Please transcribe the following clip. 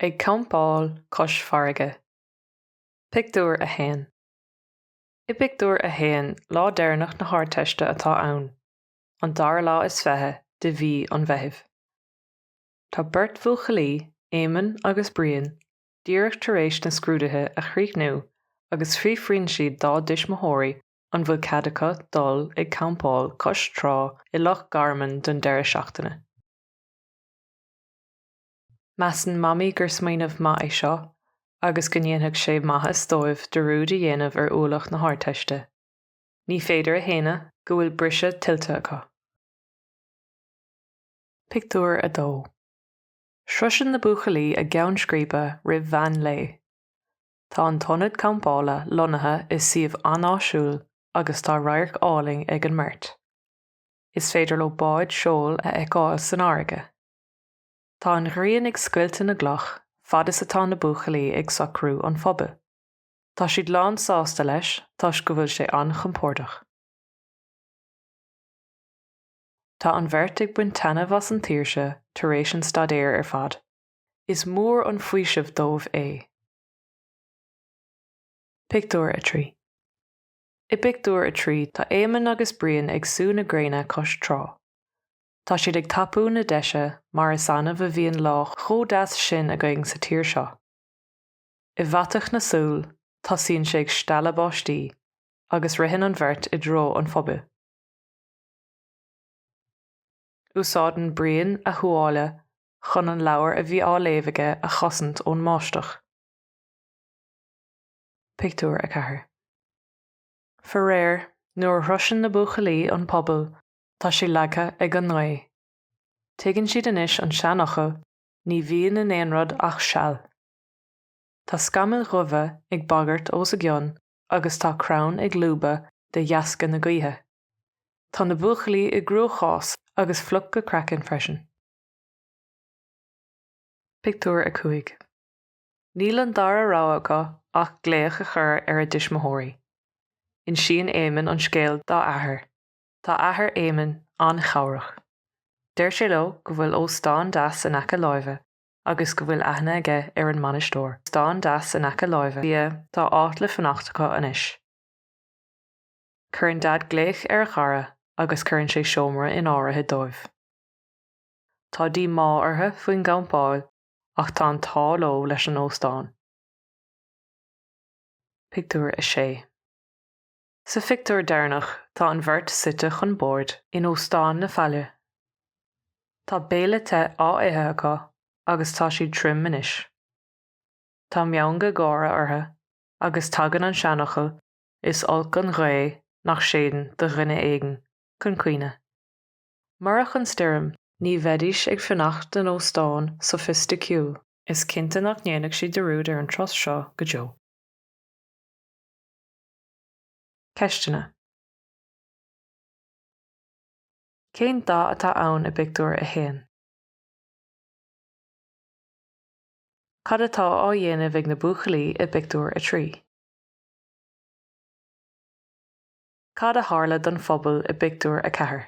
Ag Campáil Cois Farraige. Pictiúr a haon. I pictiúr a haon lá déarnach na háirteiste atá ann, an dar lá is fethe de bhí an bheithimh. Tá beirt bhuachalí, éimeann agus brian, díreach tar éis na scrúdaithe a chríochnú agus fríomhraoin siad dá dismóthóirí an bhfuil cadacha dul ag Campáil Cois Trá i Loch Garman don deireadh seachtaine. Measan mamaí gur smaoinemh maith é seo, agus go ndéanfadh sé maithe stóibh de rúd a dhéanamh ar úlach na háirteiste. Ní féidir a héine go bhfuil brise tiltte acu. Pictiúr a dó. Sruiseann na buachalaí a gceann scríbe roimh bhean lé. Tá an tonad campála lonathe is siomh anáisiúil agus tá radharc áling ag an mirt. Is féidir le báid seol a fheiceáil san áirige. Tá an ghrian ag scoilte na gcloch, fad is atá na buachalaí ag socrú an phobal. Tá siad lán sásta leis, tá go bhfuil sé anchompordach. Tá an bheirt ag buin tainmh as an tíirse tar éis an stadéir ar fad. Is mór an faoisimh dómh é. Pictiúr a trí. I pictiúr a trí tá éimeann agus brian ag sú na gréine Cois Trá. Tá siad ag tapú na deise mar is anmh a bhíonn lá chomhdheas sin a gcuing sa tír seo. I bhfeatach na súl, tosíonn sé ag steala báistí, agus ritheann an bheirt i dtreo an phobal. Úsáideann brian a thuála chun an leabhar a bhí á léamhaige a chosint ón máisteach. Pictiúr a 4. For réir, nuair throiseann na buachalaí an phobal, tá sí leagtha ag an nglae. Tuigeann siad anois an seanacha, ní bhíonn in éonrad ach seall. Tá scamadh roimhe ag bagairt os a gcionn agus tá crann ag lúba de dheasca na gaotha. Tá na buachalaí i grúchás agus fluc go crackan freisin. Pictiúr a 5. Níl an dar a rá acu ach gléach a chur ar a dismóthóirí. In sin éimeann an scéal dá athair. Tá athair éimeann an-chabhrach. Deir sé leo go bhfuil ó stán deas in aice láimhe agus go bhfuil aithne aige ar an manistóir. Stán deas in aice láimhe bhí tá áit le fanachtachá anois. Cuireann dad gléach ar a chara agus cuireann sé seomra in áirithe dóibh. Tá dí má ortha faoin Campáil ach tá an tá-ló leis an óstáin. Pictiúr a 6. Sa pictiúr déarnach tá an bheirt suite chun bord in óstáin na Fáile. Tá béle te á ithe acu agus tá siad trim anois. Tá meann go gáire ortha agus tagann an seanachal is olc an ré nach séideann de rinne éigean chun cuine. Marach an stoirm ní bheidís ag fanacht den óstáin Studyclix is cinnte nach ndéanadh siad de rúd ar an tros seo go deo. Ceistena. Cén dá atá ann i pictiúr a haon. Cad atá á dhéanamh ag na buachalaí i pictiúr a trí. Cad a tharla don phobal i pictiúr a 4.